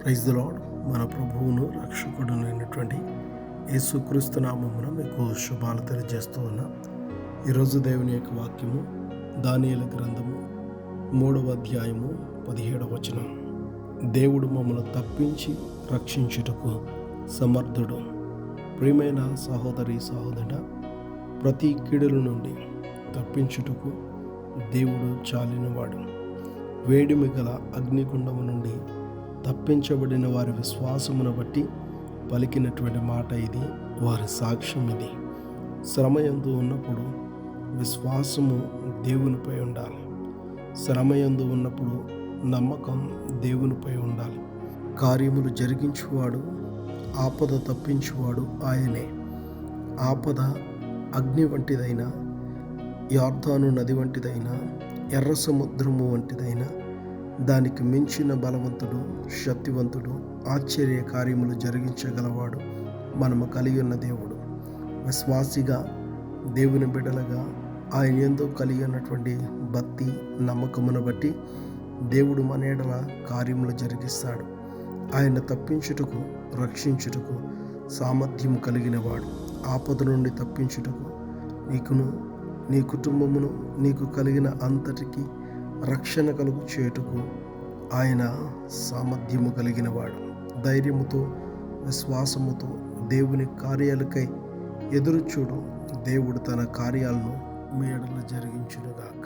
Praise the lord. మన ప్రభువును రక్షకుడునైనటువంటి యేసుక్రీస్తు నామమున మీకు శుభాలు తెలియజేస్తూ ఉన్నా. ఈరోజు దేవుని యొక్క వాక్యము దానియేలు గ్రంథము 3వ అధ్యాయము 17వ వచనం. దేవుడు మమ్మల్ని తప్పించి రక్షించుటకు సమర్థుడు. ప్రియమైన సహోదరి సహోదరుడా, ప్రతి కీడుల నుండి తప్పించుటకు దేవుడు చాలినవాడు. వేడిమి గల అగ్నిగుండము నుండి తప్పించబడిన వారి విశ్వాసమును బట్టి పలికినటువంటి మాట ఇది, వారి సాక్ష్యం ఇది. శ్రమయందు ఉన్నప్పుడు విశ్వాసము దేవునిపై ఉండాలి. శ్రమయందు ఉన్నప్పుడు నమ్మకం దేవునిపై ఉండాలి. కార్యములు జరిగించువాడు, ఆపద తప్పించువాడు ఆయనే. ఆపద అగ్ని వంటిదైనా, యొర్దాను నది వంటిదైనా, ఎర్ర సముద్రము వంటిదైనా, దానికి మించిన బలవంతుడు, శక్తివంతుడు, ఆశ్చర్య కార్యములు జరిగించగలవాడు మనము కలిగి ఉన్న దేవుడు. విశ్వాసిగా, దేవుని బిడ్డలుగా ఆయన యందు కలిగి ఉన్నటువంటి భక్తి నమ్మకమును బట్టి దేవుడు మన ఎడల కార్యములు జరిగిస్తాడు. ఆయన తప్పించుటకు, రక్షించుటకు సామర్థ్యము కలిగిన వాడు. ఆపద నుండి తప్పించుటకు నీకును, నీ కుటుంబమును, నీకు కలిగిన అంతటికి రక్షణ కలుగు చేయుటకు ఆయన సామర్థ్యము కలిగిన వాడు. ధైర్యముతో, విశ్వాసముతో దేవుని కార్యాలకై ఎదురు చూడు. దేవుడు తన కార్యాలను మీ ఎడల జరిగించునుగాక.